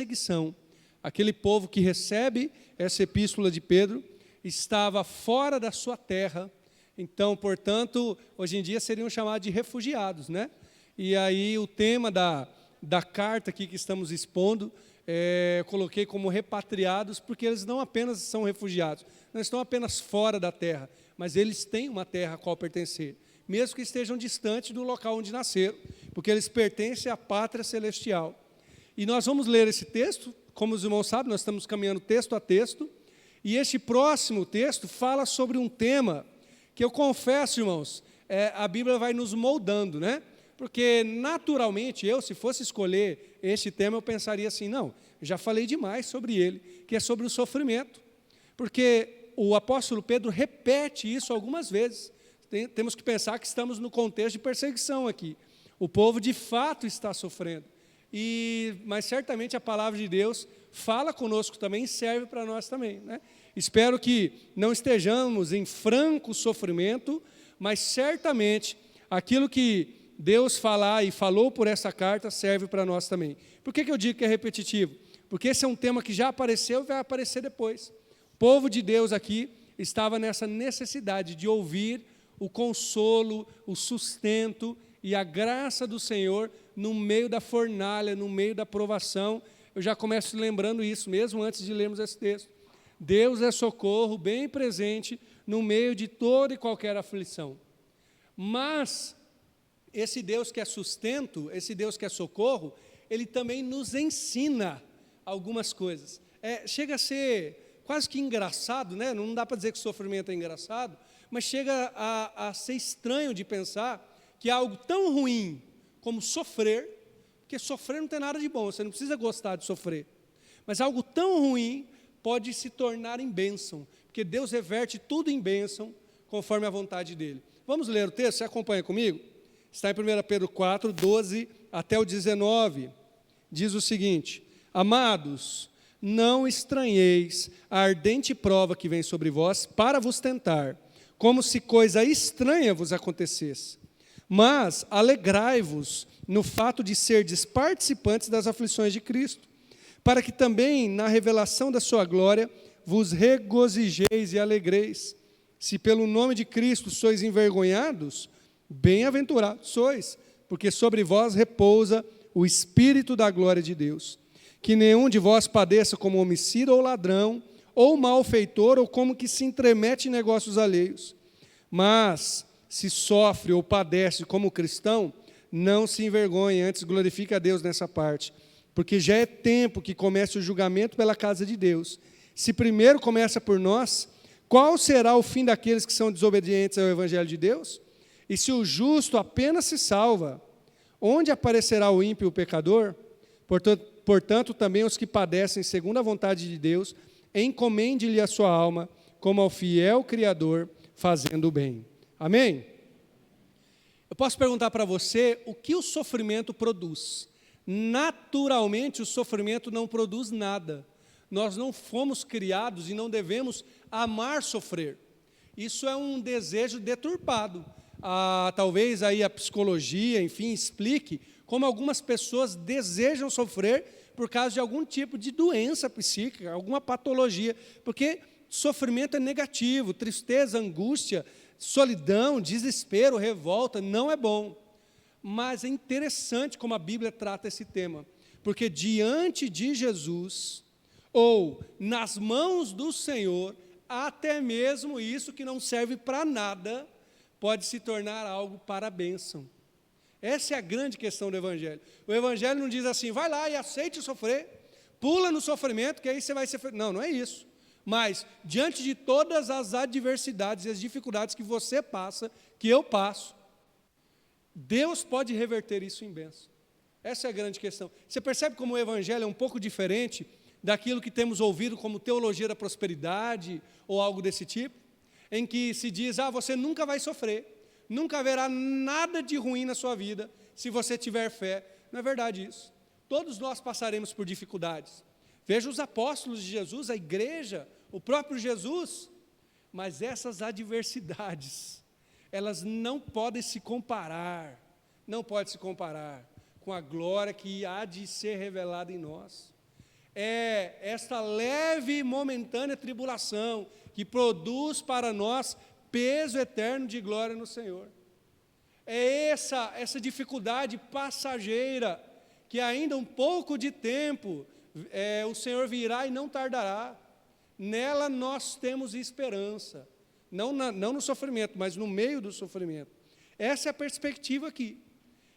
perseguição. Aquele povo que recebe essa epístola de Pedro estava fora da sua terra. Então, portanto, hoje em dia seriam chamados de refugiados, né? E aí o tema da carta aqui que estamos expondo, eu coloquei como repatriados, porque eles não apenas são refugiados, não estão apenas fora da terra, mas eles têm uma terra a qual pertencer, mesmo que estejam distantes do local onde nasceram, porque eles pertencem à pátria celestial. E nós vamos ler esse texto, como os irmãos sabem, nós estamos caminhando texto a texto, e este próximo texto fala sobre um tema que eu confesso, irmãos, a Bíblia vai nos moldando, né? Porque, naturalmente, se fosse escolher este tema, eu pensaria assim, não, já falei demais sobre ele, que é sobre o sofrimento. Porque o apóstolo Pedro repete isso algumas vezes. Temos que pensar que estamos no contexto de perseguição aqui. O povo, de fato, está sofrendo. Mas, certamente, a palavra de Deus fala conosco também e serve para nós também, né? Espero que não estejamos em franco sofrimento, mas, certamente, aquilo que Deus falar e falou por essa carta serve para nós também. Por que eu digo que é repetitivo? Porque esse é um tema que já apareceu e vai aparecer depois. O povo de Deus aqui estava nessa necessidade de ouvir o consolo, o sustento e a graça do Senhor no meio da fornalha, no meio da provação. Eu já começo lembrando isso, mesmo antes de lermos esse texto. Deus é socorro bem presente no meio de toda e qualquer aflição. Mas esse Deus que é sustento, esse Deus que é socorro, Ele também nos ensina algumas coisas. Chega a ser quase que engraçado, né? Não dá para dizer que o sofrimento é engraçado, mas chega a ser estranho de pensar que algo tão ruim como sofrer, porque sofrer não tem nada de bom, você não precisa gostar de sofrer, mas algo tão ruim pode se tornar em bênção, porque Deus reverte tudo em bênção, conforme a vontade dEle. Vamos ler o texto? Você acompanha comigo? Está em 1 Pedro 4, 12 até o 19. Diz o seguinte: Amados, não estranheis a ardente prova que vem sobre vós para vos tentar, como se coisa estranha vos acontecesse. Mas alegrai-vos no fato de serdes participantes das aflições de Cristo, para que também na revelação da sua glória vos regozijeis e alegreis. Se pelo nome de Cristo sois envergonhados, bem-aventurados sois, porque sobre vós repousa o Espírito da glória de Deus. Que nenhum de vós padeça como homicida ou ladrão, ou malfeitor, ou como que se intromete em negócios alheios. Mas, se sofre ou padece como cristão, não se envergonhe, antes glorifique a Deus nessa parte. Porque já é tempo que comece o julgamento pela casa de Deus. Se primeiro começa por nós, qual será o fim daqueles que são desobedientes ao Evangelho de Deus? E se o justo apenas se salva, onde aparecerá o ímpio e o pecador? Portanto, também os que padecem segundo a vontade de Deus, encomende-lhe a sua alma, como ao fiel Criador, fazendo o bem. Amém? Eu posso perguntar para você o que o sofrimento produz. Naturalmente, o sofrimento não produz nada. Nós não fomos criados e não devemos amar sofrer. Isso é um desejo deturpado. Talvez aí a psicologia, enfim, explique como algumas pessoas desejam sofrer por causa de algum tipo de doença psíquica, alguma patologia, porque sofrimento é negativo, tristeza, angústia, solidão, desespero, revolta, não é bom. Mas é interessante como a Bíblia trata esse tema, porque diante de Jesus, ou nas mãos do Senhor, até mesmo isso que não serve para nada, pode se tornar algo para a bênção. Essa é a grande questão do Evangelho. O Evangelho não diz assim, vai lá e aceite sofrer, pula no sofrimento, que aí você vai ser feliz. Não, não é isso. Mas, diante de todas as adversidades e as dificuldades que você passa, que eu passo, Deus pode reverter isso em bênção. Essa é a grande questão. Você percebe como o Evangelho é um pouco diferente daquilo que temos ouvido como teologia da prosperidade ou algo desse tipo, em que se diz, você nunca vai sofrer, nunca haverá nada de ruim na sua vida se você tiver fé. Não é verdade isso. Todos nós passaremos por dificuldades. Veja os apóstolos de Jesus, a igreja, o próprio Jesus, mas essas adversidades, elas não podem se comparar com a glória que há de ser revelada em nós. é esta leve e momentânea tribulação que produz para nós peso eterno de glória no Senhor. É essa dificuldade passageira, que ainda um pouco de tempo o Senhor virá e não tardará. Nela nós temos esperança, não no sofrimento, mas no meio do sofrimento. Essa é a perspectiva aqui.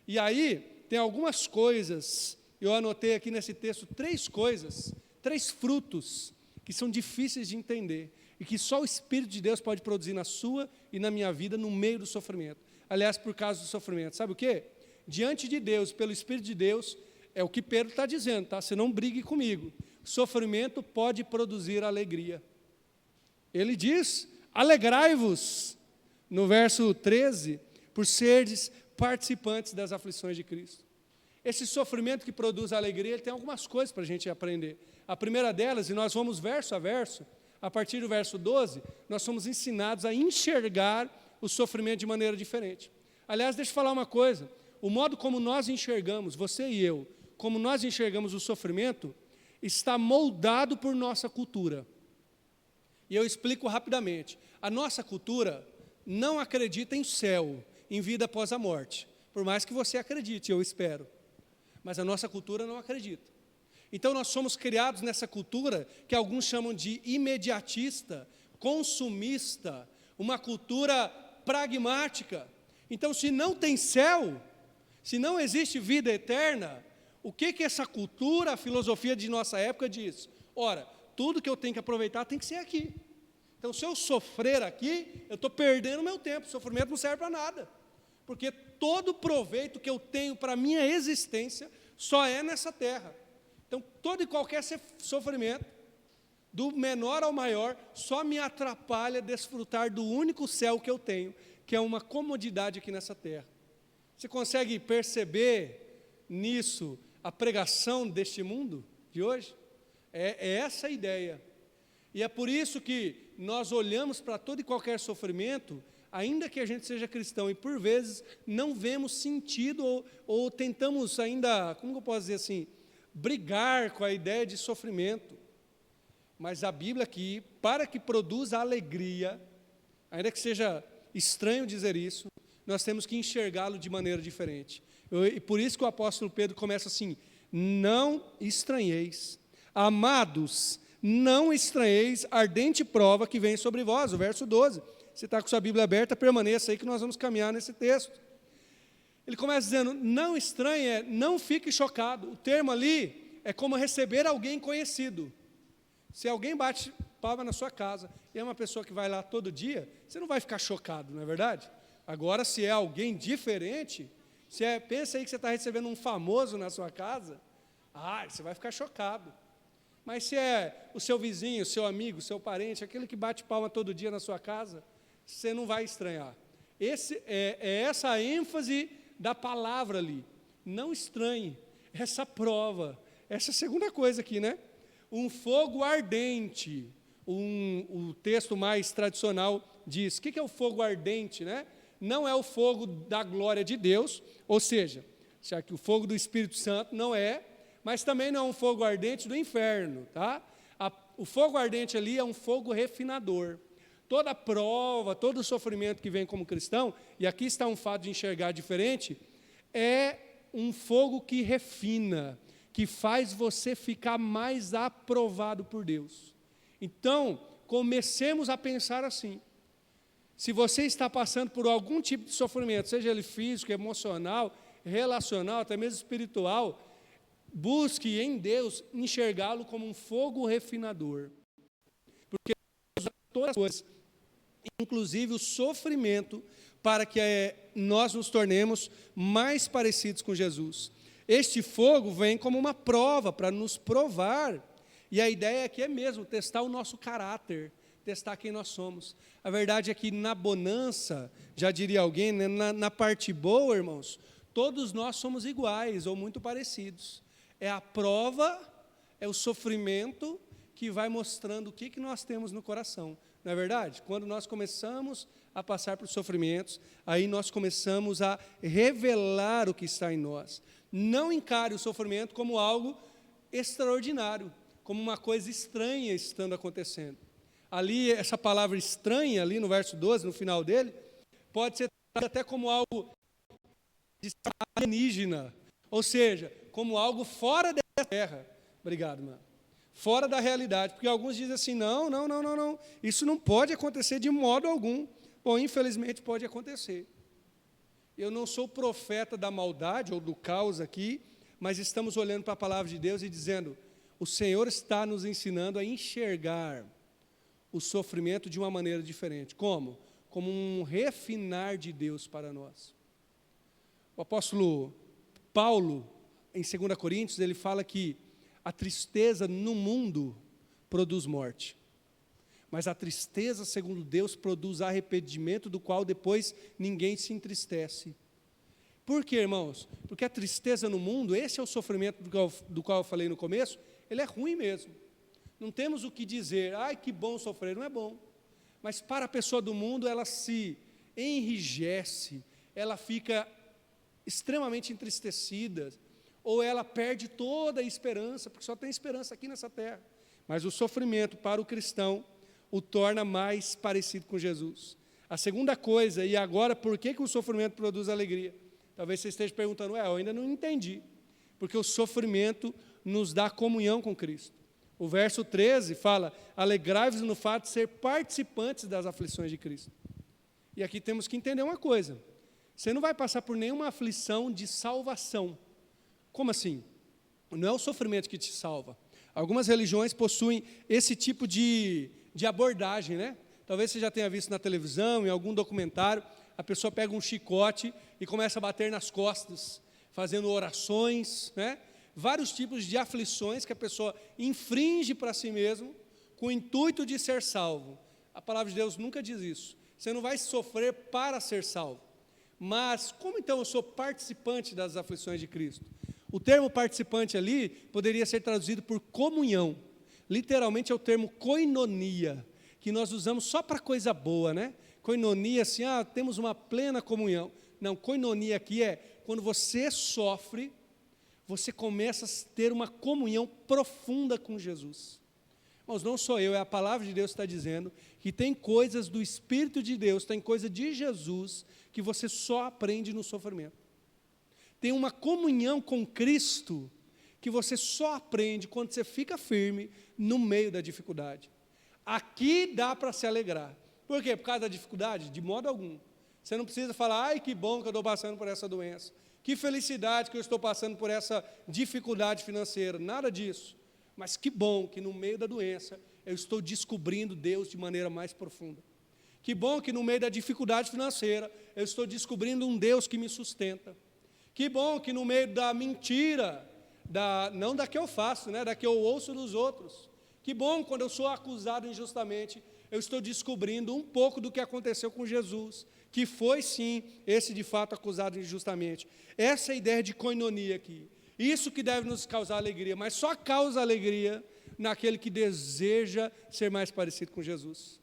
E aí, tem algumas coisas, eu anotei aqui nesse texto 3 coisas, 3 frutos, que são difíceis de entender, e que só o Espírito de Deus pode produzir na sua e na minha vida, no meio do sofrimento. Aliás, por causa do sofrimento. Sabe o quê? Diante de Deus, pelo Espírito de Deus, é o que Pedro está dizendo, tá? Você não brigue comigo. Sofrimento pode produzir alegria. Ele diz, alegrai-vos, no verso 13, por serdes participantes das aflições de Cristo. Esse sofrimento que produz alegria, ele tem algumas coisas para a gente aprender. A primeira delas, e nós vamos verso a verso, a partir do verso 12, nós somos ensinados a enxergar o sofrimento de maneira diferente. Aliás, deixa eu falar uma coisa, o modo como nós enxergamos, você e eu, como nós enxergamos o sofrimento, está moldado por nossa cultura. E eu explico rapidamente. A nossa cultura não acredita em céu, em vida após a morte. Por mais que você acredite, eu espero. Mas a nossa cultura não acredita. Então nós somos criados nessa cultura que alguns chamam de imediatista, consumista, uma cultura pragmática. Então, se não tem céu, se não existe vida eterna, o que essa cultura, a filosofia de nossa época diz? Ora, tudo que eu tenho que aproveitar tem que ser aqui. Então, se eu sofrer aqui, eu estou perdendo o meu tempo, o sofrimento não serve para nada. Porque todo proveito que eu tenho para a minha existência só é nessa terra. Então, todo e qualquer sofrimento, do menor ao maior, só me atrapalha desfrutar do único céu que eu tenho, que é uma comodidade aqui nessa terra. Você consegue perceber nisso a pregação deste mundo de hoje? É essa a ideia. E é por isso que nós olhamos para todo e qualquer sofrimento, ainda que a gente seja cristão, e por vezes não vemos sentido ou tentamos ainda, como eu posso dizer assim, brigar com a ideia de sofrimento. Mas a Bíblia aqui, para que produza alegria, ainda que seja estranho dizer isso, nós temos que enxergá-lo de maneira diferente. E por isso que o apóstolo Pedro começa assim, não estranheis, amados, não estranheis a ardente prova que vem sobre vós, o verso 12. Você está com sua Bíblia aberta, permaneça aí que nós vamos caminhar nesse texto. Ele começa dizendo, não estranhe, não fique chocado. O termo ali é como receber alguém conhecido. Se alguém bate palma na sua casa e é uma pessoa que vai lá todo dia, você não vai ficar chocado, não é verdade? Agora, se é alguém diferente, pensa aí que você está recebendo um famoso na sua casa, você vai ficar chocado. Mas se é o seu vizinho, o seu amigo, o seu parente, aquele que bate palma todo dia na sua casa, você não vai estranhar. Essa a ênfase da palavra ali. Não estranhe essa prova. Essa é a segunda coisa aqui, né? Um fogo ardente. O texto mais tradicional diz. O que é o fogo ardente, né? Não é o fogo da glória de Deus, ou seja, já que o fogo do Espírito Santo não é, mas também não é um fogo ardente do inferno, tá? O fogo ardente ali é um fogo refinador. Toda prova, todo sofrimento que vem como cristão, e aqui está um fato de enxergar diferente, é um fogo que refina, que faz você ficar mais aprovado por Deus. Então, comecemos a pensar assim. Se você está passando por algum tipo de sofrimento, seja ele físico, emocional, relacional, até mesmo espiritual, busque em Deus enxergá-lo como um fogo refinador. Porque Deus usa todas as coisas, inclusive o sofrimento, para que nós nos tornemos mais parecidos com Jesus. Este fogo vem como uma prova, para nos provar. E a ideia aqui é mesmo testar o nosso caráter, testar quem nós somos. A verdade é que na bonança, já diria alguém, né, na parte boa, irmãos, todos nós somos iguais ou muito parecidos. É a prova, é o sofrimento que vai mostrando o que nós temos no coração. Não é verdade? Quando nós começamos a passar por sofrimentos, aí nós começamos a revelar o que está em nós. Não encare o sofrimento como algo extraordinário. como uma coisa estranha estando acontecendo. Ali, essa palavra estranha, ali no verso 12, no final dele, pode ser até como algo alienígena, ou seja, como algo fora da terra. Obrigado, mano. Fora da realidade, porque alguns dizem assim, não, isso não pode acontecer de modo algum. Bom, infelizmente pode acontecer. Eu não sou profeta da maldade ou do caos aqui, mas estamos olhando para a palavra de Deus e dizendo, o Senhor está nos ensinando a enxergar o sofrimento de uma maneira diferente. Como? Como um refinar de Deus para nós. O apóstolo Paulo, em 2 Coríntios, ele fala que a tristeza no mundo produz morte. Mas a tristeza, segundo Deus, produz arrependimento, do qual depois ninguém se entristece. Por quê, irmãos? Porque a tristeza no mundo, esse é o sofrimento do qual eu falei no começo, ele é ruim mesmo. Não temos o que dizer, ai, que bom sofrer, não é bom. Mas para a pessoa do mundo, ela se enrijece, ela fica extremamente entristecida, ou ela perde toda a esperança, porque só tem esperança aqui nessa terra. Mas o sofrimento para o cristão o torna mais parecido com Jesus. A segunda coisa, e agora, por que o sofrimento produz alegria? Talvez você esteja perguntando, eu ainda não entendi. Porque o sofrimento nos dá comunhão com Cristo. O verso 13 fala, alegrai-vos no fato de ser participantes das aflições de Cristo. E aqui temos que entender uma coisa. Você não vai passar por nenhuma aflição de salvação. Como assim? Não é o sofrimento que te salva. Algumas religiões possuem esse tipo de abordagem, né? Talvez você já tenha visto na televisão, em algum documentário, a pessoa pega um chicote e começa a bater nas costas, fazendo orações, né? Vários tipos de aflições que a pessoa infringe para si mesmo, com o intuito de ser salvo. A palavra de Deus nunca diz isso. Você não vai sofrer para ser salvo. Mas, como então eu sou participante das aflições de Cristo? O termo participante ali poderia ser traduzido por comunhão. Literalmente é o termo koinonia, que nós usamos só para coisa boa, né? Koinonia, assim, temos uma plena comunhão. Não, koinonia aqui é quando você sofre, você começa a ter uma comunhão profunda com Jesus. Mas não sou eu, é a palavra de Deus que está dizendo que tem coisas do Espírito de Deus, tem coisa de Jesus que você só aprende no sofrimento. Tem uma comunhão com Cristo que você só aprende quando você fica firme no meio da dificuldade. Aqui dá para se alegrar. Por quê? Por causa da dificuldade? De modo algum. Você não precisa falar, ai, que bom que eu estou passando por essa doença. Que felicidade que eu estou passando por essa dificuldade financeira. Nada disso. Mas que bom que no meio da doença eu estou descobrindo Deus de maneira mais profunda. Que bom que no meio da dificuldade financeira eu estou descobrindo um Deus que me sustenta. Que bom que no meio da mentira, não da que eu faço, né, da que eu ouço dos outros. Que bom quando eu sou acusado injustamente, eu estou descobrindo um pouco do que aconteceu com Jesus, que foi sim, esse de fato acusado injustamente. Essa é a ideia de koinonia aqui. Isso que deve nos causar alegria, mas só causa alegria naquele que deseja ser mais parecido com Jesus.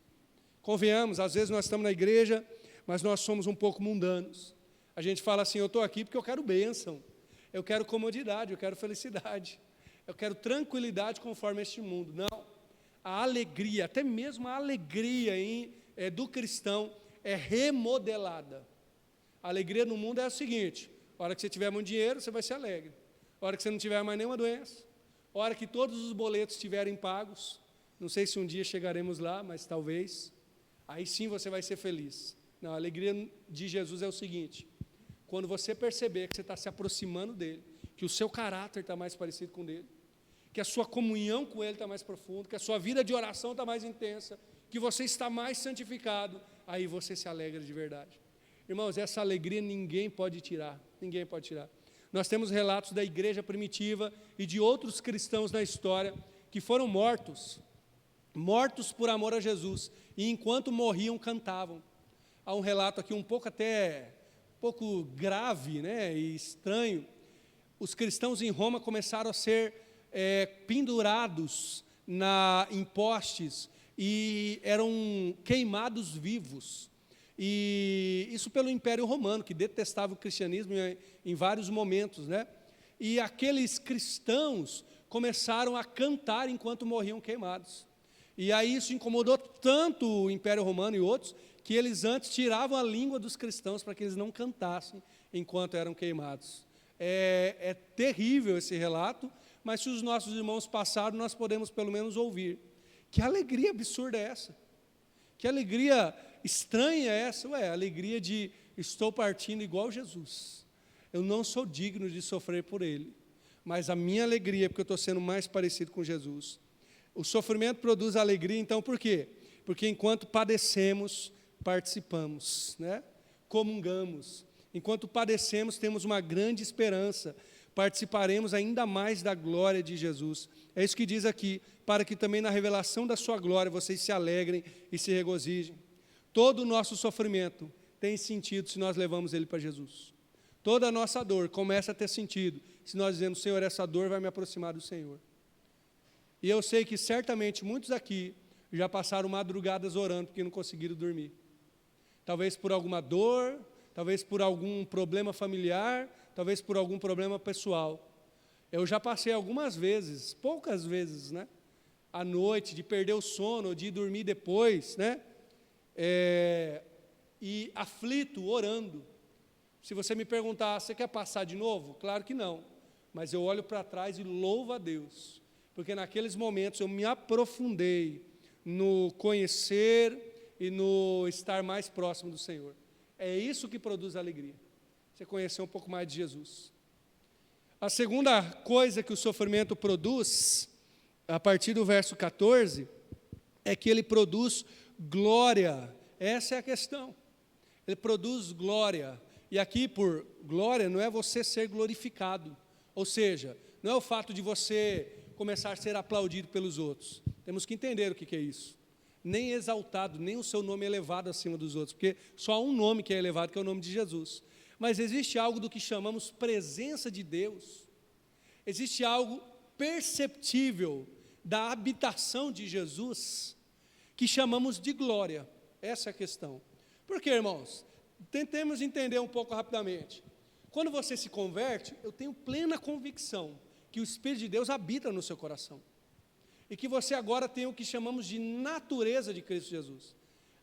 Convenhamos, às vezes nós estamos na igreja, mas nós somos um pouco mundanos. A gente fala assim, eu estou aqui porque eu quero bênção, eu quero comodidade, eu quero felicidade, eu quero tranquilidade conforme este mundo. Não, a alegria, até mesmo a alegria do cristão é remodelada. A alegria no mundo é o seguinte, a hora que você tiver muito dinheiro, você vai ser alegre. A hora que você não tiver mais nenhuma doença, a hora que todos os boletos estiverem pagos, não sei se um dia chegaremos lá, mas talvez, aí sim você vai ser feliz. Não, a alegria de Jesus é o seguinte, quando você perceber que você está se aproximando dele, que o seu caráter está mais parecido com o dele, que a sua comunhão com ele está mais profunda, que a sua vida de oração está mais intensa, que você está mais santificado, aí você se alegra de verdade. Irmãos, essa alegria ninguém pode tirar, ninguém pode tirar. Nós temos relatos da igreja primitiva e de outros cristãos na história que foram mortos por amor a Jesus, e enquanto morriam cantavam. Há um relato aqui um pouco grave, né, e estranho. Os cristãos em Roma começaram a ser pendurados em postes e eram queimados vivos. E isso pelo Império Romano, que detestava o cristianismo em vários momentos, né? E aqueles cristãos começaram a cantar enquanto morriam queimados. E aí isso incomodou tanto o Império Romano e outros, que eles antes tiravam a língua dos cristãos para que eles não cantassem enquanto eram queimados. É terrível esse relato, mas se os nossos irmãos passaram, nós podemos pelo menos ouvir. Que alegria absurda é essa? Que alegria estranha é essa? A alegria de estou partindo igual Jesus. Eu não sou digno de sofrer por Ele, mas a minha alegria é porque eu estou sendo mais parecido com Jesus. O sofrimento produz alegria, então por quê? Porque enquanto padecemos, participamos, né? Comungamos. Enquanto padecemos, temos uma grande esperança, participaremos ainda mais da glória de Jesus. É isso que diz aqui, para que também na revelação da sua glória vocês se alegrem e se regozijem. Todo o nosso sofrimento tem sentido se nós levamos ele para Jesus. Toda a nossa dor começa a ter sentido se nós dizemos, Senhor, essa dor vai me aproximar do Senhor. E eu sei que certamente muitos aqui já passaram madrugadas orando porque não conseguiram dormir. Talvez por alguma dor, talvez por algum problema familiar, talvez por algum problema pessoal. Eu já passei algumas vezes, poucas vezes, né? À noite, de perder o sono, de ir dormir depois, né? E aflito, orando. Se você me perguntar, você quer passar de novo? Claro que não. Mas eu olho para trás e louvo a Deus. Porque naqueles momentos eu me aprofundei no conhecer e no estar mais próximo do Senhor. É isso que produz alegria. Você conhecer um pouco mais de Jesus. A segunda coisa que o sofrimento produz, a partir do verso 14, é que ele produz glória. Essa é a questão. Ele produz glória. E aqui, por glória, não é você ser glorificado. Ou seja, não é o fato de você começar a ser aplaudido pelos outros. Temos que entender o que é isso. Nem exaltado, nem o seu nome elevado acima dos outros, porque só há um nome que é elevado, que é o nome de Jesus. Mas existe algo do que chamamos presença de Deus. Existe algo perceptível da habitação de Jesus, que chamamos de glória. Essa é a questão. Por quê, irmãos? Tentemos entender um pouco rapidamente. Quando você se converte, eu tenho plena convicção que o Espírito de Deus habita no seu coração. E que você agora tem o que chamamos de natureza de Cristo Jesus.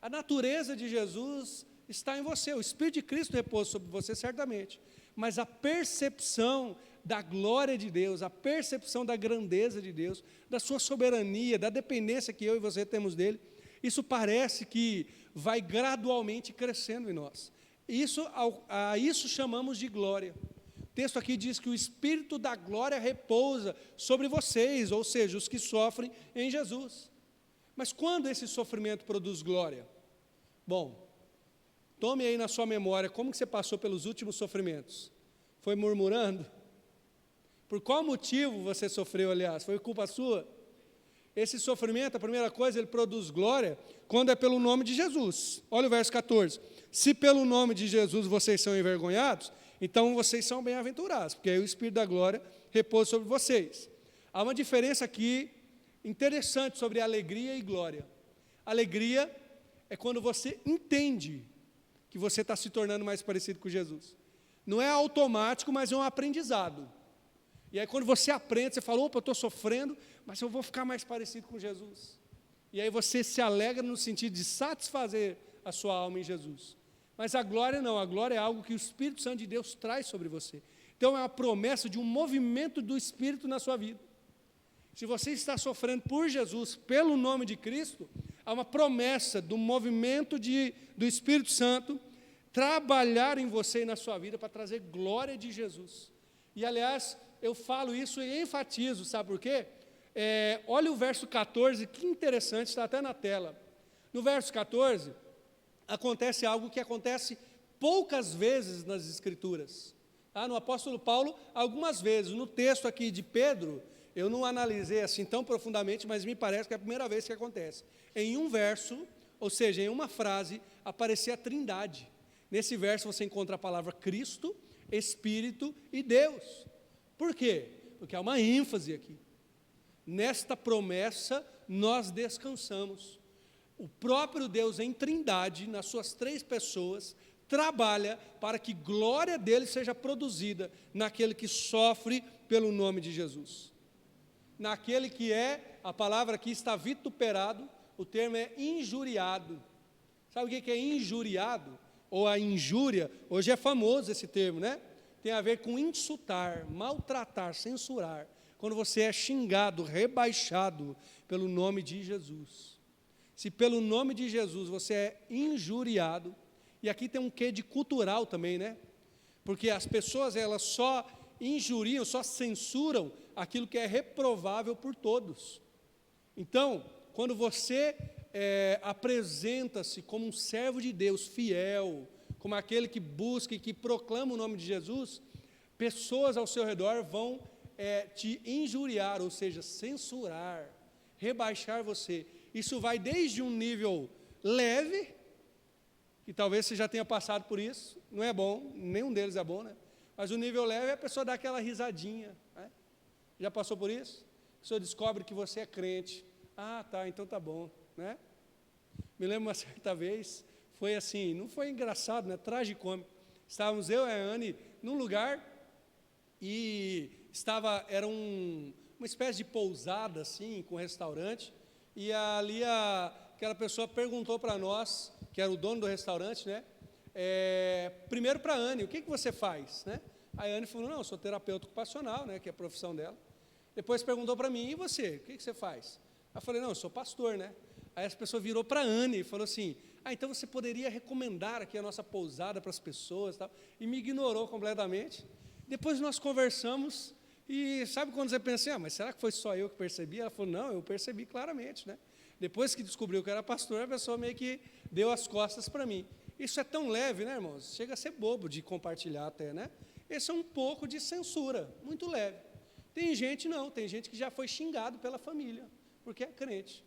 A natureza de Jesus está em você, o Espírito de Cristo repousa sobre você certamente. Mas a percepção da glória de Deus, a percepção da grandeza de Deus, da sua soberania, da dependência que eu e você temos dele, isso parece que vai gradualmente crescendo em nós. A isso chamamos de glória. O texto aqui diz que o Espírito da glória repousa sobre vocês, ou seja, os que sofrem em Jesus. Mas quando esse sofrimento produz glória? Bom, tome aí na sua memória como que você passou pelos últimos sofrimentos. Foi murmurando? Por qual motivo você sofreu, aliás? Foi culpa sua? Esse sofrimento, a primeira coisa, ele produz glória quando é pelo nome de Jesus. Olha o verso 14. Se pelo nome de Jesus vocês são envergonhados, então vocês são bem-aventurados, porque aí o Espírito da glória repousa sobre vocês. Há uma diferença aqui interessante sobre alegria e glória. Alegria é quando você entende que você está se tornando mais parecido com Jesus. Não é automático, mas é um aprendizado. E aí quando você aprende, você fala, opa, eu estou sofrendo, mas eu vou ficar mais parecido com Jesus. E aí você se alegra no sentido de satisfazer a sua alma em Jesus. Mas a glória não, a glória é algo que o Espírito Santo de Deus traz sobre você. Então é a promessa de um movimento do Espírito na sua vida. Se você está sofrendo por Jesus, pelo nome de Cristo, há uma promessa do movimento do Espírito Santo trabalhar em você e na sua vida para trazer glória de Jesus. E aliás, eu falo isso e enfatizo, sabe por quê? Olha o verso 14, que interessante, está até na tela. No verso 14, acontece algo que acontece poucas vezes nas Escrituras. No apóstolo Paulo, algumas vezes. No texto aqui de Pedro, eu não analisei assim tão profundamente, mas me parece que é a primeira vez que acontece. Em um verso, ou seja, em uma frase, aparecia a Trindade. Nesse verso você encontra a palavra Cristo, Espírito e Deus. Por quê? Porque há uma ênfase aqui. Nesta promessa, nós descansamos. O próprio Deus em Trindade, nas suas três pessoas, trabalha para que glória dele seja produzida naquele que sofre pelo nome de Jesus. naquele que é, a palavra aqui está vituperado, o termo é injuriado. Sabe o que é injuriado? Ou a injúria? Hoje é famoso esse termo, né? Tem a ver com insultar, maltratar, censurar. Quando você é xingado, rebaixado pelo nome de Jesus. Se pelo nome de Jesus você é injuriado, e aqui tem um quê de cultural também, né? Porque as pessoas, elas só injuriam, só censuram aquilo que é reprovável por todos. Então, quando você apresenta-se como um servo de Deus fiel, como aquele que busca e que proclama o nome de Jesus, pessoas ao seu redor vão te injuriar, ou seja, censurar, rebaixar você. Isso vai desde um nível leve, que talvez você já tenha passado por isso, não é bom, nenhum deles é bom, né? Mas o nível leve é a pessoa dar aquela risadinha, né? Já passou por isso? A pessoa descobre que você é crente. Ah, tá, então tá bom, né? Me lembro uma certa vez, foi assim, não foi engraçado, né? Tragicômico. Estávamos eu e a Anne num lugar e era uma espécie de pousada assim, com restaurante, e ali aquela pessoa perguntou para nós, que era o dono do restaurante, né? Primeiro para a Anne, o que você faz, né? Aí a Anne falou, não, eu sou terapeuta ocupacional, né, que é a profissão dela. Depois perguntou para mim, e você, o que você faz? Aí eu falei, não, eu sou pastor, né? Aí essa pessoa virou para a Anne e falou assim, então você poderia recomendar aqui a nossa pousada para as pessoas e tal, e me ignorou completamente. Depois nós conversamos, e sabe quando você pensa, mas será que foi só eu que percebi? Ela falou, não, eu percebi claramente, né? Depois que descobriu que eu era pastor, a pessoa meio que deu as costas para mim. Isso é tão leve, né, irmãos? Chega a ser bobo de compartilhar até, né? Esse é um pouco de censura, muito leve. Tem gente não, tem gente que já foi xingado pela família, porque é crente.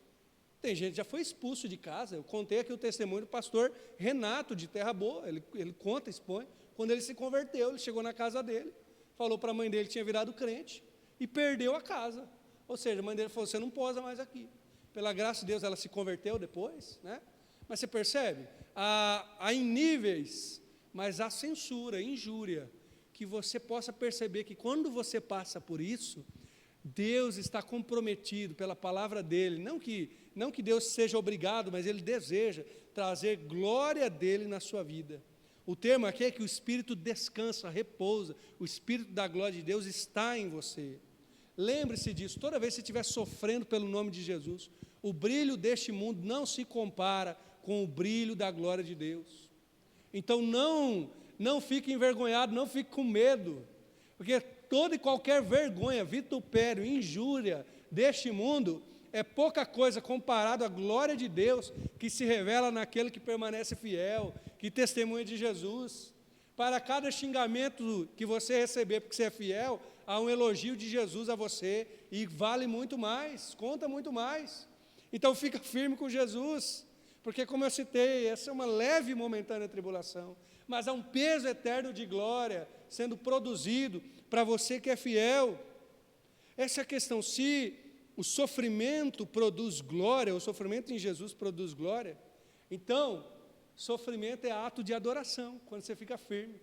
Tem gente que já foi expulso de casa. Eu contei aqui o testemunho do pastor Renato, de Terra Boa, ele conta, expõe, quando ele se converteu, ele chegou na casa dele, falou para a mãe dele que tinha virado crente, e perdeu a casa. Ou seja, a mãe dele falou, você não posa mais aqui. Pela graça de Deus, ela se converteu depois, né? Mas você percebe? Há em níveis, mas há censura, injúria, que você possa perceber que quando você passa por isso, Deus está comprometido pela palavra dEle, não que Deus seja obrigado, mas Ele deseja trazer glória dEle na sua vida. O termo aqui é que o Espírito descansa, repousa, o Espírito da glória de Deus está em você. Lembre-se disso, toda vez que você estiver sofrendo pelo nome de Jesus, o brilho deste mundo não se compara com o brilho da glória de Deus. Então não fique envergonhado, não fique com medo, porque toda e qualquer vergonha, vitupério, injúria deste mundo é pouca coisa comparado à glória de Deus que se revela naquele que permanece fiel, que testemunha de Jesus. Para cada xingamento que você receber porque você é fiel, há um elogio de Jesus a você e vale muito mais, conta muito mais. Então fica firme com Jesus, porque como eu citei, essa é uma leve e momentânea tribulação, mas há um peso eterno de glória sendo produzido para você que é fiel. Essa é a questão, se o sofrimento produz glória, o sofrimento em Jesus produz glória, então, sofrimento é ato de adoração, quando você fica firme.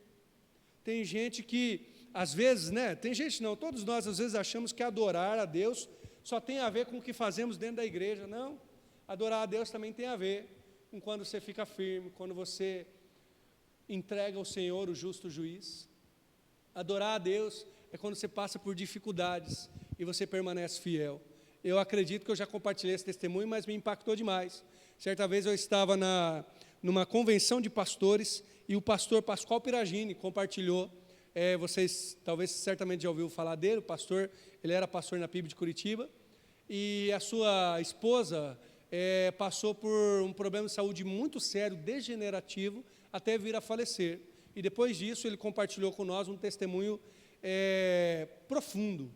Tem gente que, às vezes, né, tem gente não, todos nós às vezes achamos que adorar a Deus só tem a ver com o que fazemos dentro da igreja. Não, adorar a Deus também tem a ver com quando você fica firme, quando você entrega ao Senhor o justo juiz. Adorar a Deus é quando você passa por dificuldades e você permanece fiel. Eu acredito que eu já compartilhei esse testemunho, mas me impactou demais. Certa vez eu estava numa convenção de pastores e o pastor Pascoal Piragini compartilhou, vocês talvez certamente já ouviram falar dele, o pastor, ele era pastor na PIB de Curitiba, e a sua esposa passou por um problema de saúde muito sério, degenerativo, até vir a falecer. E depois disso ele compartilhou com nós um testemunho profundo.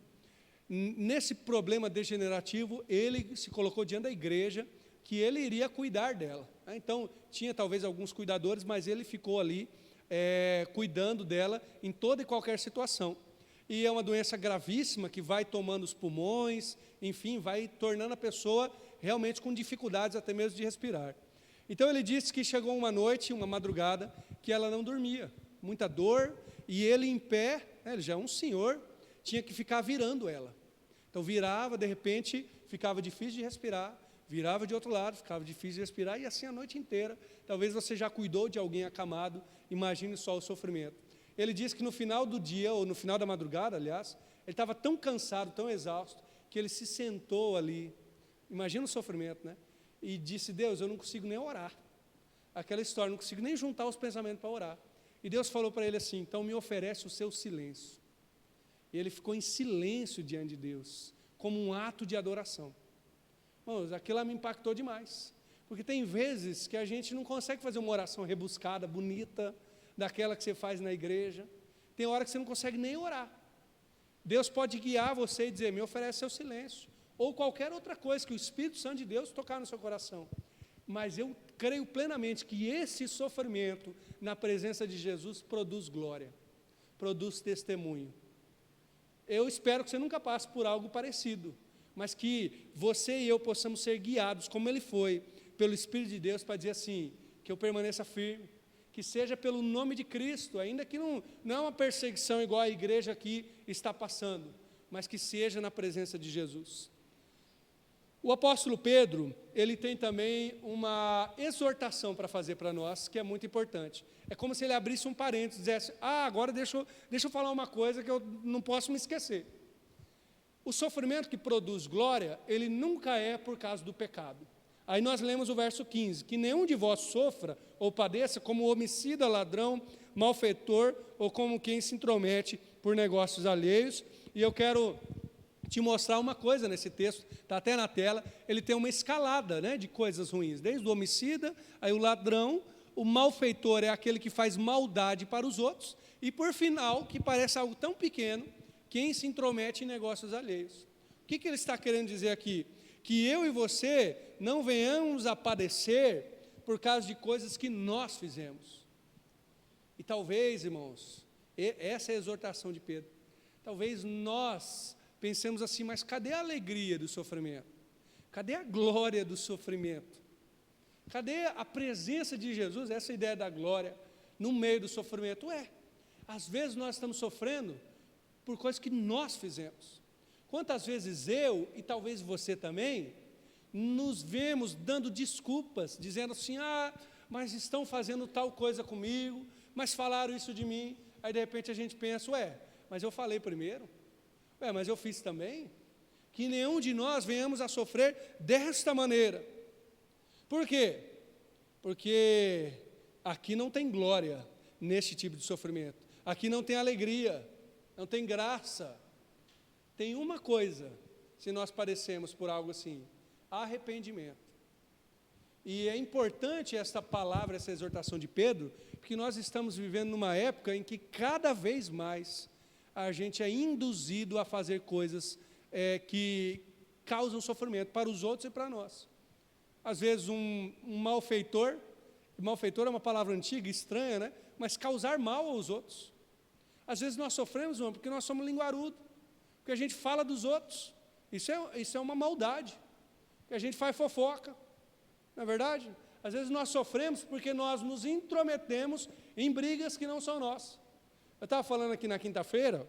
Nesse problema degenerativo, ele se colocou diante da igreja, que ele iria cuidar dela. Então, tinha talvez alguns cuidadores, mas ele ficou ali cuidando dela em toda e qualquer situação. E é uma doença gravíssima que vai tomando os pulmões, enfim, vai tornando a pessoa realmente com dificuldades até mesmo de respirar. Então ele disse que chegou uma noite, uma madrugada, que ela não dormia, muita dor, e ele em pé, ele já é um senhor, tinha que ficar virando ela, Então virava, de repente, ficava difícil de respirar, virava de outro lado, ficava difícil de respirar, e assim a noite inteira. Talvez você já cuidou de alguém acamado, imagine só o sofrimento. Ele disse que no final do dia, ou no final da madrugada, aliás, ele estava tão cansado, tão exausto, que ele se sentou ali, imagina o sofrimento, né? E disse: Deus, eu não consigo nem orar. Aquela história, não consigo nem juntar os pensamentos para orar. E Deus falou para ele assim: então me oferece o seu silêncio. E ele ficou em silêncio diante de Deus, como um ato de adoração. Irmãos, aquilo me impactou demais. Porque tem vezes que a gente não consegue fazer uma oração rebuscada, bonita, daquela que você faz na igreja. Tem hora que você não consegue nem orar. Deus pode guiar você e dizer: me oferece seu silêncio. Ou qualquer outra coisa que o Espírito Santo de Deus tocar no seu coração. Mas eu creio plenamente que esse sofrimento na presença de Jesus produz glória, produz testemunho. Eu espero que você nunca passe por algo parecido, mas que você e eu possamos ser guiados, como ele foi, pelo Espírito de Deus, para dizer assim: que eu permaneça firme, que seja pelo nome de Cristo, ainda que não é uma perseguição igual a igreja aqui está passando, mas que seja na presença de Jesus. O apóstolo Pedro, ele tem também uma exortação para fazer para nós, que é muito importante. É como se ele abrisse um parênteses e dissesse: agora deixa eu falar uma coisa que eu não posso me esquecer. O sofrimento que produz glória, ele nunca é por causa do pecado. Aí nós lemos o verso 15: que nenhum de vós sofra ou padeça como homicida, ladrão, malfeitor, ou como quem se intromete por negócios alheios. E eu quero te mostrar uma coisa nesse texto, está até na tela. Ele tem uma escalada, né, de coisas ruins, desde o homicida, aí o ladrão, o malfeitor é aquele que faz maldade para os outros, e por final, que parece algo tão pequeno, quem se intromete em negócios alheios. O que ele está querendo dizer aqui? Que eu e você não venhamos a padecer por causa de coisas que nós fizemos. E talvez, irmãos, essa é a exortação de Pedro, talvez nós pensemos assim: mas cadê a alegria do sofrimento? Cadê a glória do sofrimento? Cadê a presença de Jesus, essa ideia da glória, no meio do sofrimento? Às vezes nós estamos sofrendo por coisas que nós fizemos. Quantas vezes eu, e talvez você também, nos vemos dando desculpas, dizendo assim: mas estão fazendo tal coisa comigo, mas falaram isso de mim. Aí de repente a gente pensa: mas eu falei primeiro. Mas eu fiz também. Que nenhum de nós venhamos a sofrer desta maneira. Por quê? Porque aqui não tem glória neste tipo de sofrimento. Aqui não tem alegria, não tem graça. Tem uma coisa, se nós padecemos por algo assim: arrependimento. E é importante esta palavra, essa exortação de Pedro, porque nós estamos vivendo numa época em que cada vez mais a gente é induzido a fazer coisas que causam sofrimento para os outros e para nós. Às vezes um malfeitor é uma palavra antiga, estranha, né? Mas causar mal aos outros. Às vezes nós sofremos, irmão, porque nós somos linguarudos, porque a gente fala dos outros. Isso é uma maldade, porque a gente faz fofoca, não é verdade? Às vezes nós sofremos porque nós nos intrometemos em brigas que não são nossas. Eu estava falando aqui na quinta-feira,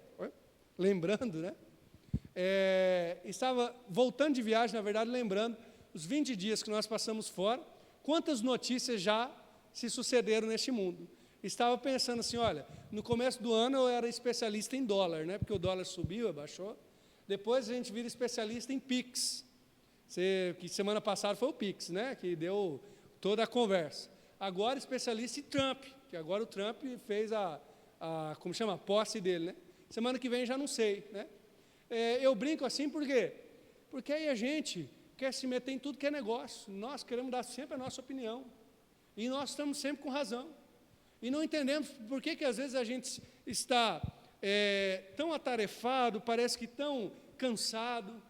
lembrando, né? Estava voltando de viagem, na verdade, lembrando os 20 dias que nós passamos fora, quantas notícias já se sucederam neste mundo. Estava pensando assim: olha, no começo do ano eu era especialista em dólar, né? Porque o dólar subiu, abaixou. Depois a gente vira especialista em Pix. Que semana passada foi o Pix, né? Que deu toda a conversa. Agora especialista em Trump, que agora o Trump fez a posse dele, né? Semana que vem já não sei, né? Eu brinco assim por quê? Porque aí a gente quer se meter em tudo que é negócio. Nós queremos dar sempre a nossa opinião. E nós estamos sempre com razão. E não entendemos por que às vezes a gente está tão atarefado, parece que tão cansado.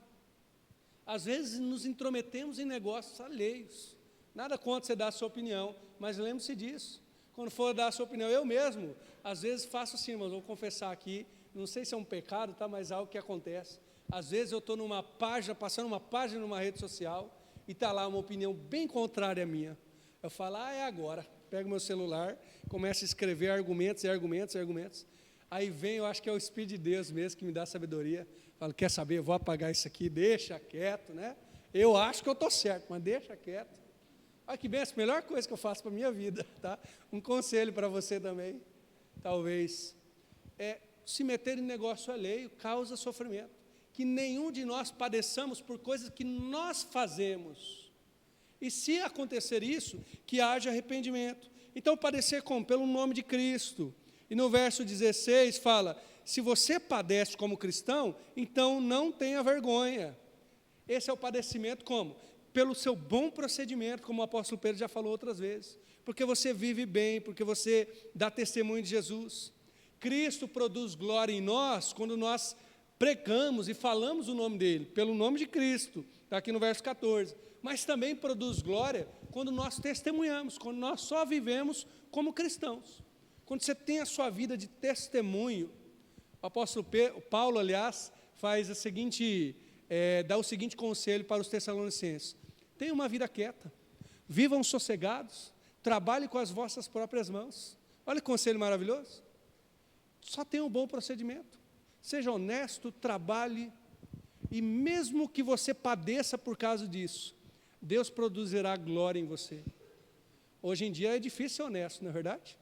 Às vezes nos intrometemos em negócios alheios. Nada contra você dar a sua opinião, mas lembre-se disso. Quando for dar a sua opinião, eu mesmo, às vezes faço assim, irmãos, vou confessar aqui, não sei se é um pecado, tá, mas é algo que acontece. Às vezes eu estou numa página, passando uma página numa rede social, e está lá uma opinião bem contrária à minha. Eu falo: é agora. Pego meu celular, começo a escrever argumentos e argumentos e argumentos. Aí vem, eu acho que é o Espírito de Deus mesmo que me dá sabedoria. Falo, quer saber, eu vou apagar isso aqui, deixa quieto, né? Eu acho que eu estou certo, mas deixa quieto. Olha que benção, a melhor coisa que eu faço para a minha vida, tá? Um conselho para você também, talvez, é se meter em negócio alheio causa sofrimento. Que nenhum de nós padeçamos por coisas que nós fazemos. E se acontecer isso, que haja arrependimento. Então, padecer como? Pelo nome de Cristo. E no verso 16 fala, se você padece como cristão, então não tenha vergonha. Esse é o padecimento como? Pelo seu bom procedimento, como o apóstolo Pedro já falou outras vezes. Porque você vive bem, porque você dá testemunho de Jesus. Cristo produz glória em nós quando nós pregamos e falamos o nome dele, pelo nome de Cristo, está aqui no verso 14. Mas também produz glória quando nós testemunhamos, quando nós só vivemos como cristãos. Quando você tem a sua vida de testemunho, o apóstolo Paulo, aliás, faz a seguinte, dá o seguinte conselho para os tessalonicenses: tenham uma vida quieta, vivam sossegados, trabalhem com as vossas próprias mãos. Olha que conselho maravilhoso. Só tenha um bom procedimento, seja honesto, trabalhe, e mesmo que você padeça por causa disso, Deus produzirá glória em você. Hoje em dia é difícil ser honesto, não é verdade?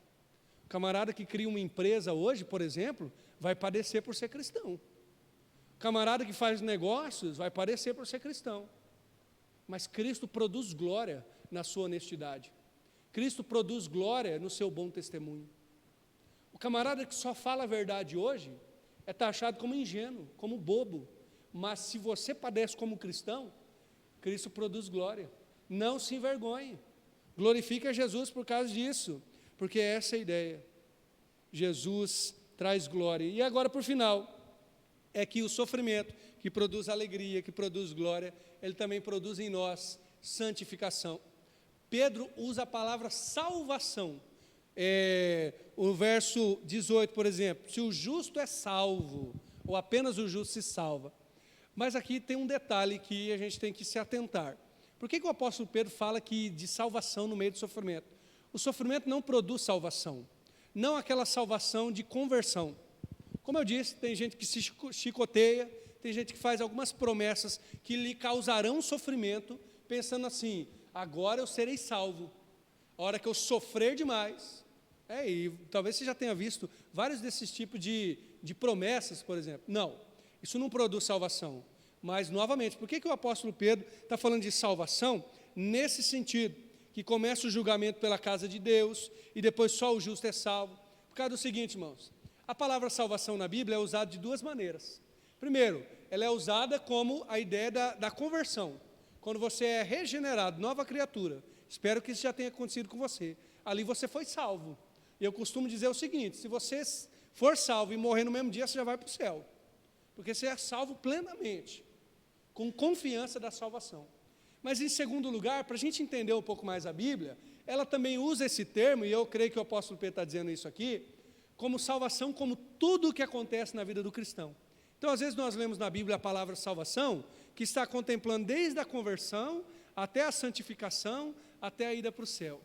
O camarada que cria uma empresa hoje, por exemplo, vai padecer por ser cristão. O camarada que faz negócios vai padecer por ser cristão. Mas Cristo produz glória na sua honestidade. Cristo produz glória no seu bom testemunho. O camarada que só fala a verdade hoje é taxado como ingênuo, como bobo. Mas se você padece como cristão, Cristo produz glória. Não se envergonhe. Glorifique a Jesus por causa disso, porque essa é a ideia. Jesus traz glória. E agora, por final, é que o sofrimento, que produz alegria, que produz glória, ele também produz em nós santificação. Pedro usa a palavra salvação. O verso 18, por exemplo, se o justo é salvo, ou apenas o justo se salva. Mas aqui tem um detalhe que a gente tem que se atentar. Por que o apóstolo Pedro fala que de salvação no meio do sofrimento? O sofrimento não produz salvação, não aquela salvação de conversão. Como eu disse, tem gente que se chicoteia, tem gente que faz algumas promessas que lhe causarão sofrimento, pensando assim, agora eu serei salvo, a hora que eu sofrer demais. E talvez você já tenha visto vários desses tipos de promessas, por exemplo. Não, isso não produz salvação. Mas, novamente, por que o apóstolo Pedro está falando de salvação? Nesse sentido, que começa o julgamento pela casa de Deus, e depois só o justo é salvo. Por causa do seguinte, irmãos, a palavra salvação na Bíblia é usada de duas maneiras. Primeiro, ela é usada como a ideia da conversão. Quando você é regenerado, nova criatura, espero que isso já tenha acontecido com você, ali você foi salvo. E eu costumo dizer o seguinte, se você for salvo e morrer no mesmo dia, você já vai para o céu. Porque você é salvo plenamente, com confiança da salvação. Mas, em segundo lugar, para a gente entender um pouco mais a Bíblia, ela também usa esse termo, e eu creio que o apóstolo Pedro está dizendo isso aqui, como salvação, como tudo o que acontece na vida do cristão. Então, às vezes nós lemos na Bíblia a palavra salvação, que está contemplando desde a conversão, até a santificação, até a ida para o céu.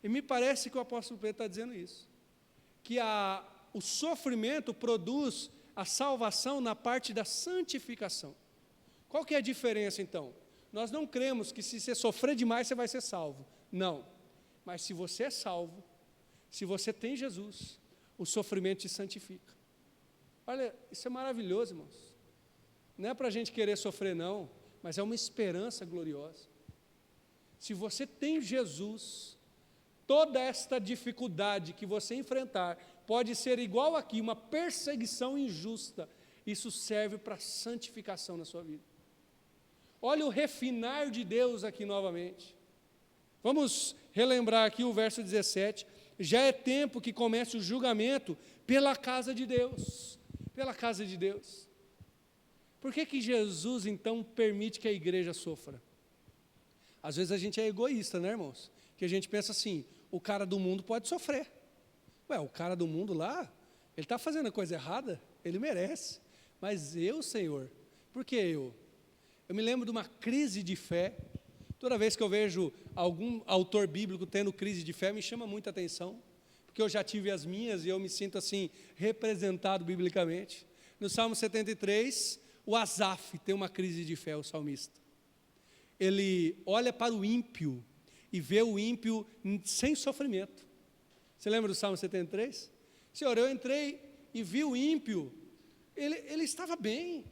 E me parece que o apóstolo Pedro está dizendo isso, que o sofrimento produz a salvação na parte da santificação. Qual que é a diferença, então? Nós não cremos que se você sofrer demais, você vai ser salvo. Não. Mas se você é salvo, se você tem Jesus, o sofrimento te santifica. Olha, isso é maravilhoso, irmãos. Não é para a gente querer sofrer, não, mas é uma esperança gloriosa. Se você tem Jesus, toda esta dificuldade que você enfrentar pode ser igual aqui, uma perseguição injusta. Isso serve para santificação na sua vida. Olha o refinar de Deus aqui novamente. Vamos relembrar aqui o verso 17. Já é tempo que comece o julgamento pela casa de Deus. Pela casa de Deus. Por que Jesus, então, permite que a igreja sofra? Às vezes a gente é egoísta, né, irmãos? Que a gente pensa assim, o cara do mundo pode sofrer. O cara do mundo lá, ele está fazendo a coisa errada, ele merece. Mas eu, Senhor, por que eu? Eu me lembro de uma crise de fé. Toda vez que eu vejo algum autor bíblico tendo crise de fé, me chama muita atenção, porque eu já tive as minhas e eu me sinto assim, representado biblicamente. No Salmo 73, O Asaf tem uma crise de fé, o salmista. Ele olha para o ímpio e vê o ímpio sem sofrimento. Você lembra do Salmo 73? Senhor, eu entrei e vi o ímpio, ele estava bem.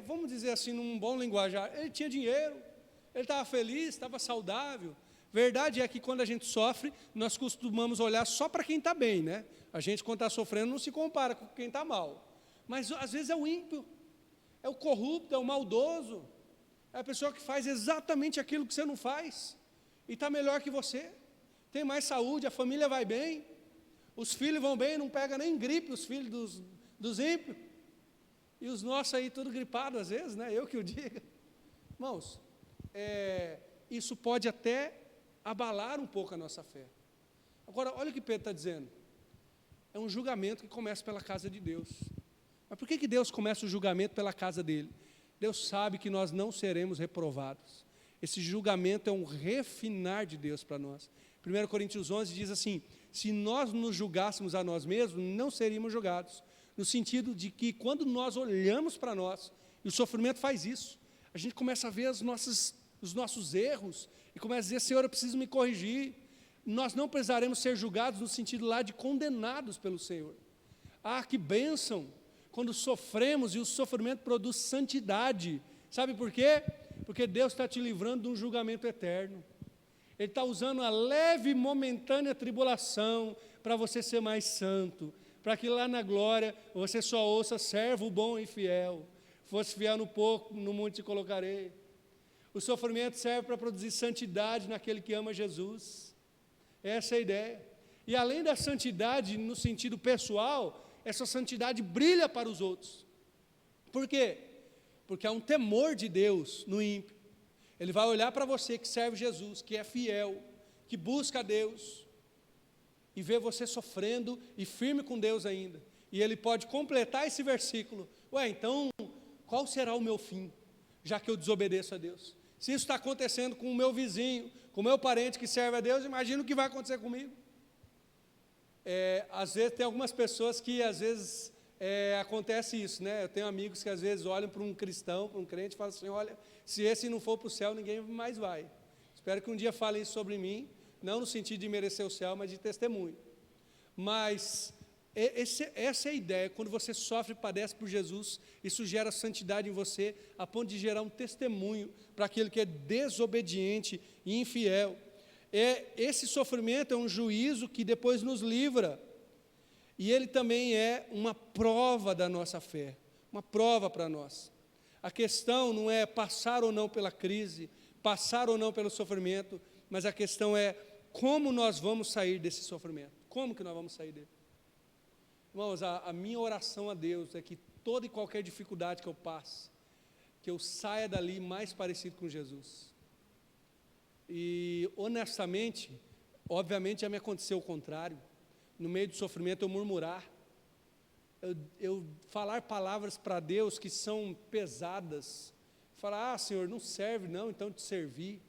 Vamos dizer assim, num bom linguajar, ele tinha dinheiro, ele estava feliz, estava saudável. Verdade é que quando a gente sofre, nós costumamos olhar só para quem está bem, né? A gente, quando está sofrendo, não se compara com quem está mal. Mas, às vezes, é o ímpio, é o corrupto, é o maldoso, é a pessoa que faz exatamente aquilo que você não faz, e está melhor que você, tem mais saúde, a família vai bem, os filhos vão bem, não pega nem gripe, os filhos dos ímpios, e os nossos aí tudo gripado às vezes, né? Eu que o diga. Irmãos, isso pode até abalar um pouco a nossa fé. Agora, olha o que Pedro está dizendo. É um julgamento que começa pela casa de Deus. Mas por que Deus começa o julgamento pela casa dele? Deus sabe que nós não seremos reprovados. Esse julgamento é um refinar de Deus para nós. 1 Coríntios 11 diz assim: se nós nos julgássemos a nós mesmos, não seríamos julgados. No sentido de que quando nós olhamos para nós, e o sofrimento faz isso, a gente começa a ver os nossos erros, e começa a dizer: Senhor, eu preciso me corrigir. Nós não precisaremos ser julgados no sentido lá de condenados pelo Senhor. Ah, que bênção, quando sofremos, e o sofrimento produz santidade. Sabe por quê? Porque Deus está te livrando de um julgamento eterno. Ele está usando a leve e momentânea tribulação para você ser mais santo, para que lá na glória você só ouça: servo bom e fiel, fosse fiel no pouco, no muito te colocarei. O sofrimento serve para produzir santidade naquele que ama Jesus. Essa é a ideia. E além da santidade no sentido pessoal, essa santidade brilha para os outros. Por quê? Porque há um temor de Deus no ímpio. Ele vai olhar para você que serve Jesus, que é fiel, que busca a Deus, e ver você sofrendo e firme com Deus ainda. E ele pode completar esse versículo: então, qual será o meu fim, já que eu desobedeço a Deus? Se isso está acontecendo com o meu vizinho, com o meu parente que serve a Deus, imagina o que vai acontecer comigo. Às vezes tem algumas pessoas que às vezes acontece isso, né? Eu tenho amigos que às vezes olham para um cristão, para um crente, e falam assim: olha, se esse não for para o céu, ninguém mais vai. Espero que um dia falem isso sobre mim, não no sentido de merecer o céu, mas de testemunho. Mas essa é a ideia: quando você sofre e padece por Jesus, isso gera santidade em você, a ponto de gerar um testemunho para aquele que é desobediente e infiel. Esse sofrimento é um juízo que depois nos livra, e ele também é uma prova da nossa fé, uma prova para nós. A questão não é passar ou não pela crise, passar ou não pelo sofrimento, mas a questão é como nós vamos sair desse sofrimento, como que nós vamos sair dele. Irmãos, a minha oração a Deus é que toda e qualquer dificuldade que eu passe, que eu saia dali mais parecido com Jesus. E honestamente, obviamente já me aconteceu o contrário. No meio do sofrimento eu murmurar, eu falar palavras para Deus que são pesadas, falar: Senhor, não serve não, então te servir.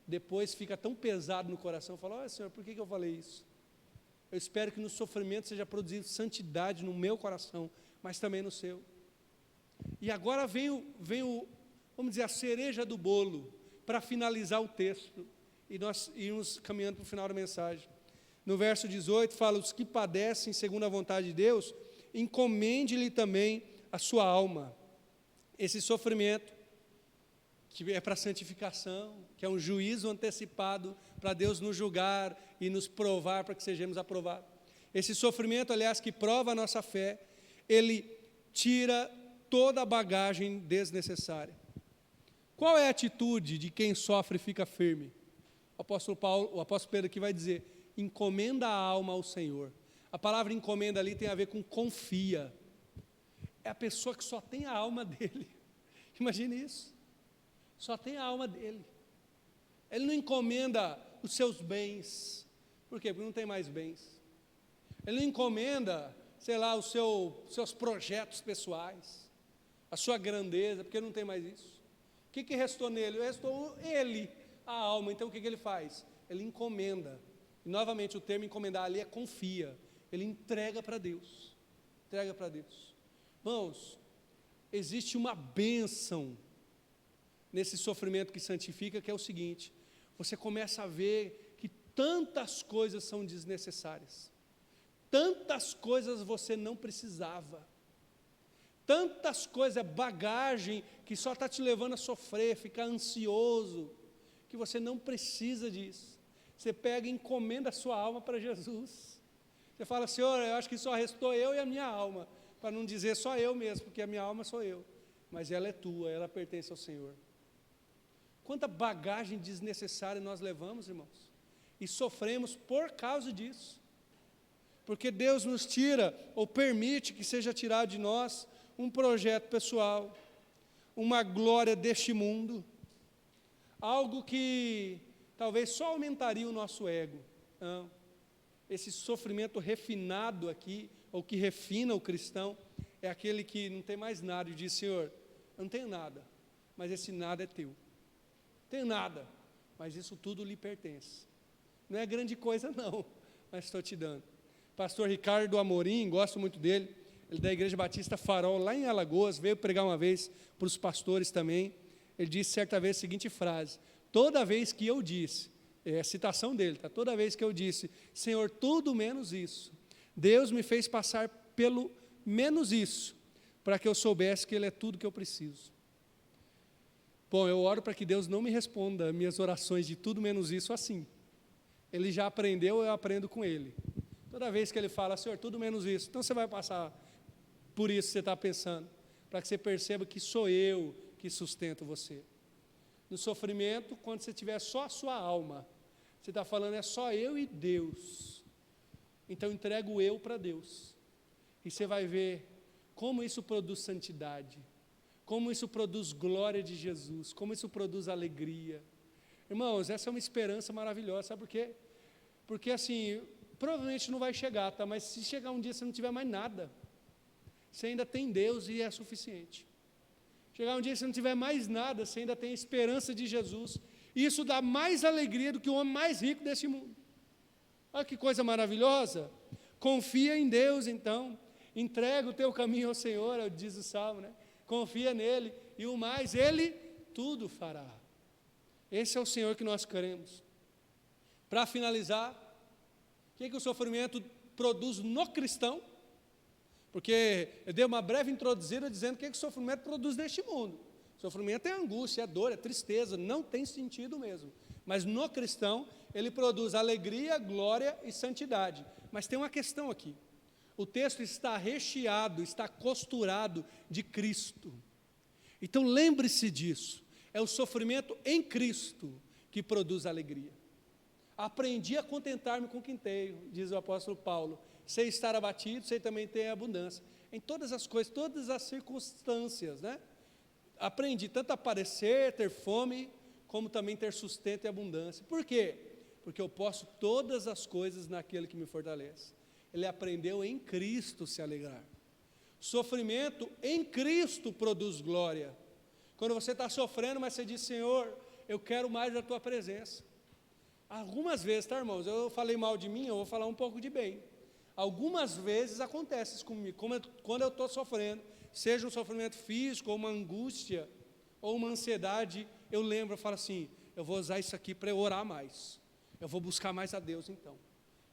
Depois fica tão pesado no coração, eu falo: Senhor, por que eu falei isso? Eu espero que no sofrimento seja produzido santidade no meu coração, mas também no seu. E agora vem vamos dizer, a cereja do bolo, para finalizar o texto, e nós irmos caminhando para o final da mensagem. No verso 18 fala: os que padecem segundo a vontade de Deus, encomende-lhe também a sua alma. Esse sofrimento, que é para santificação, que é um juízo antecipado para Deus nos julgar e nos provar para que sejamos aprovados. Esse sofrimento, aliás, que prova a nossa fé, ele tira toda a bagagem desnecessária. Qual é a atitude de quem sofre e fica firme? O apóstolo Pedro aqui vai dizer: encomenda a alma ao Senhor. A palavra encomenda ali tem a ver com confia. É a pessoa que só tem a alma dele. Imagine isso. Só tem a alma dele. Ele não encomenda os seus bens. Por quê? Porque não tem mais bens. Ele não encomenda, sei lá, os seus projetos pessoais, a sua grandeza, porque não tem mais isso. O que restou nele? Restou ele, a alma. Então o que ele faz? Ele encomenda. E novamente o termo encomendar ali é confia. Ele entrega para Deus. Entrega para Deus. Irmãos, existe uma bênção nesse sofrimento que santifica, que é o seguinte: você começa a ver que tantas coisas são desnecessárias, tantas coisas você não precisava, tantas coisas, bagagem que só está te levando a sofrer, ficar ansioso, que você não precisa disso. Você pega e encomenda a sua alma para Jesus. Você fala: Senhor, eu acho que só restou eu e a minha alma, para não dizer só eu mesmo, porque a minha alma sou eu, mas ela é tua, ela pertence ao Senhor. Quanta bagagem desnecessária nós levamos, irmãos, e sofremos por causa disso, porque Deus nos tira, ou permite que seja tirado de nós, um projeto pessoal, uma glória deste mundo, algo que talvez só aumentaria o nosso ego. Não. Esse sofrimento refinado aqui, ou que refina o cristão, é aquele que não tem mais nada e diz: Senhor, eu não tenho nada, mas esse nada é teu. Tenho nada, mas isso tudo lhe pertence. Não é grande coisa não, mas estou te dando. Pastor Ricardo Amorim, gosto muito dele, ele é da Igreja Batista Farol, lá em Alagoas, veio pregar uma vez para os pastores também. Ele disse certa vez a seguinte frase: toda vez que eu disse, é a citação dele, tá? Toda vez que eu disse, Senhor, tudo menos isso, Deus me fez passar pelo menos isso, para que eu soubesse que Ele é tudo que eu preciso. Bom, eu oro para que Deus não me responda minhas orações de tudo menos isso assim. Ele já aprendeu, eu aprendo com Ele. Toda vez que Ele fala: Senhor, tudo menos isso, então você vai passar por isso que você está pensando, para que você perceba que sou eu que sustento você. No sofrimento, quando você tiver só a sua alma, você está falando: é só eu e Deus. Então entrega o eu para Deus, e você vai ver como isso produz santidade, como isso produz glória de Jesus, como isso produz alegria. Irmãos, essa é uma esperança maravilhosa, sabe por quê? Porque assim, provavelmente não vai chegar, tá? Mas se chegar um dia você não tiver mais nada, você ainda tem Deus e é suficiente. Chegar um dia você não tiver mais nada, você ainda tem a esperança de Jesus, e isso dá mais alegria do que o homem mais rico desse mundo. Olha que coisa maravilhosa. Confia em Deus então, entrega o teu caminho ao Senhor, diz o Salmo, né? Confia nele, e o mais Ele tudo fará. Esse é o Senhor que nós queremos. Para finalizar, o que o sofrimento produz no cristão? Porque eu dei uma breve introduzida dizendo o que o sofrimento produz neste mundo. Sofrimento é angústia, é dor, é tristeza, não tem sentido mesmo. Mas no cristão, ele produz alegria, glória e santidade. Mas tem uma questão aqui. O texto está recheado, está costurado de Cristo. Então lembre-se disso. É o sofrimento em Cristo que produz alegria. Aprendi a contentar-me com o que tenho, diz o apóstolo Paulo. Sei estar abatido, sei também ter abundância. Em todas as coisas, todas as circunstâncias, né? Aprendi tanto a padecer, ter fome, como também ter sustento e abundância. Por quê? Porque eu posso todas as coisas naquele que me fortalece. Ele aprendeu em Cristo se alegrar. Sofrimento em Cristo produz glória. Quando você está sofrendo, mas você diz: Senhor, eu quero mais da Tua presença. Algumas vezes, tá, irmãos? Eu falei mal de mim, eu vou falar um pouco de bem. Algumas vezes acontece isso comigo, quando eu estou sofrendo, seja um sofrimento físico, ou uma angústia, ou uma ansiedade, eu lembro, eu falo assim: eu vou usar isso aqui para eu orar mais. Eu vou buscar mais a Deus então.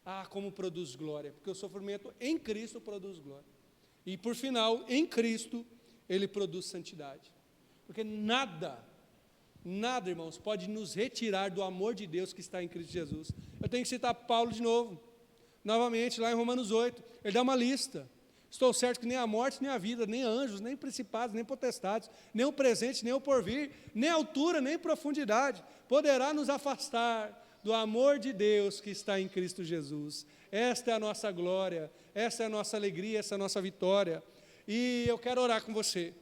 Ah, como produz glória, porque o sofrimento em Cristo produz glória. E por final, em Cristo, ele produz santidade. Porque nada, irmãos, pode nos retirar do amor de Deus que está em Cristo Jesus. Eu tenho que citar Paulo de novo, novamente, lá em Romanos 8, ele dá uma lista. Estou certo que nem a morte, nem a vida, nem anjos, nem principados, nem potestades, nem o presente, nem o porvir, nem altura, nem profundidade, poderá nos afastar do amor de Deus que está em Cristo Jesus. Esta é a nossa glória, esta é a nossa alegria, esta é a nossa vitória. E eu quero orar com você.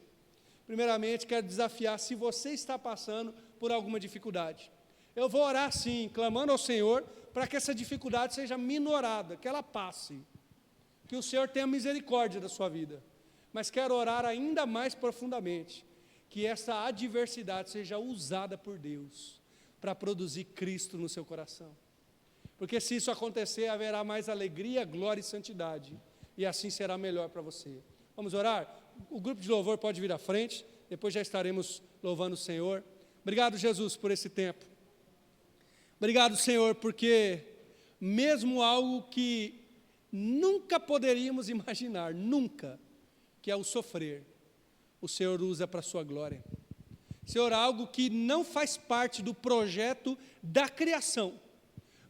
Primeiramente, quero desafiar, se você está passando por alguma dificuldade. Eu vou orar sim, clamando ao Senhor, para que essa dificuldade seja minorada, que ela passe. Que o Senhor tenha misericórdia da sua vida. Mas quero orar ainda mais profundamente, que essa adversidade seja usada por Deus para produzir Cristo no seu coração. Porque se isso acontecer, haverá mais alegria, glória e santidade. E assim será melhor para você. Vamos orar? O grupo de louvor pode vir à frente, depois já estaremos louvando o Senhor. Obrigado, Jesus, por esse tempo. Obrigado, Senhor, porque mesmo algo que nunca poderíamos imaginar, nunca, que é o sofrer, o Senhor usa para a sua glória. Senhor, algo que não faz parte do projeto da criação,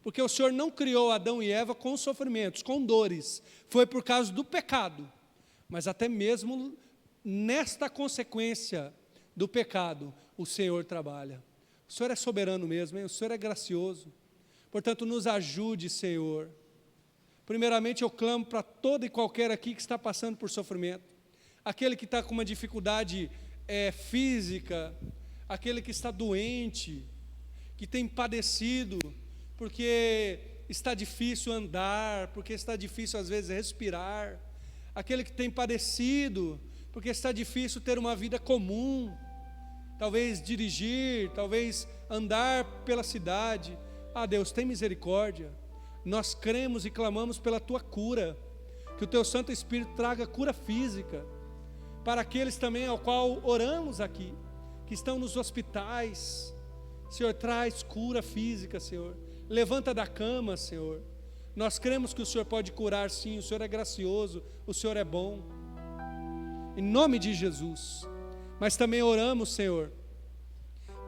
porque o Senhor não criou Adão e Eva com sofrimentos, com dores, foi por causa do pecado, mas até mesmo nesta consequência do pecado, o Senhor trabalha. O Senhor é soberano mesmo, hein? O Senhor é gracioso, portanto nos ajude, Senhor. Primeiramente eu clamo para todo e qualquer aqui que está passando por sofrimento, aquele que está com uma dificuldade física, aquele que está doente, que tem padecido, porque está difícil andar, porque está difícil às vezes respirar, aquele que tem padecido, porque está difícil ter uma vida comum, talvez dirigir, talvez andar pela cidade. Deus, tem misericórdia, nós cremos e clamamos pela Tua cura, que o Teu Santo Espírito traga cura física, para aqueles também ao qual oramos aqui, que estão nos hospitais. Senhor, traz cura física, Senhor, levanta da cama, Senhor. Nós cremos que o Senhor pode curar sim, o Senhor é gracioso, o Senhor é bom, em nome de Jesus. Mas também oramos, Senhor,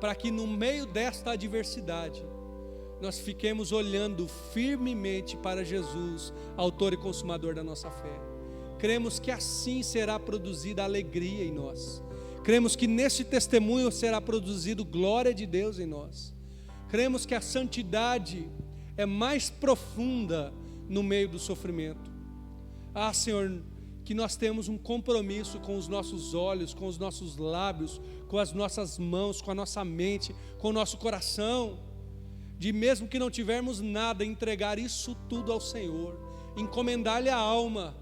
para que no meio desta adversidade, nós fiquemos olhando firmemente para Jesus, autor e consumador da nossa fé. Cremos que assim será produzida alegria em nós. Cremos que neste testemunho será produzido glória de Deus em nós. Cremos que a santidade é mais profunda no meio do sofrimento. Senhor, que nós temos um compromisso com os nossos olhos, com os nossos lábios, com as nossas mãos, com a nossa mente, com o nosso coração, de mesmo que não tivermos nada, entregar isso tudo ao Senhor, encomendar-lhe a alma,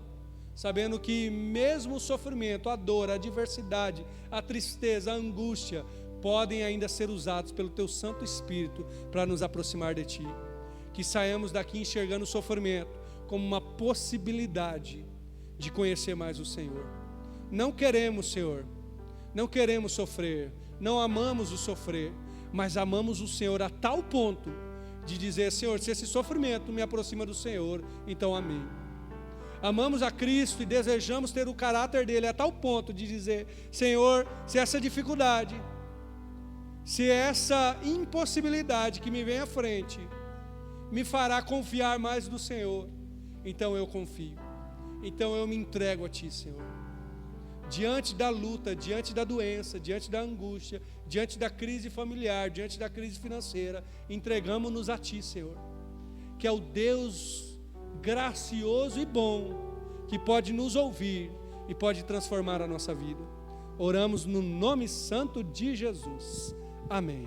sabendo que mesmo o sofrimento, a dor, a adversidade, a tristeza, a angústia, podem ainda ser usados pelo Teu Santo Espírito para nos aproximar de Ti. Que saiamos daqui enxergando o sofrimento como uma possibilidade de conhecer mais o Senhor. Não queremos, Senhor, não queremos sofrer, não amamos o sofrer, mas amamos o Senhor a tal ponto de dizer: Senhor, se esse sofrimento me aproxima do Senhor, então amém. Amamos a Cristo e desejamos ter o caráter dele a tal ponto de dizer: Senhor, se essa dificuldade, se essa impossibilidade que me vem à frente me fará confiar mais no Senhor, então eu confio, então eu me entrego a Ti, Senhor. Diante da luta, diante da doença, diante da angústia, diante da crise familiar, diante da crise financeira, entregamos-nos a Ti, Senhor, que é o Deus gracioso e bom, que pode nos ouvir e pode transformar a nossa vida. Oramos no nome santo de Jesus. Amém.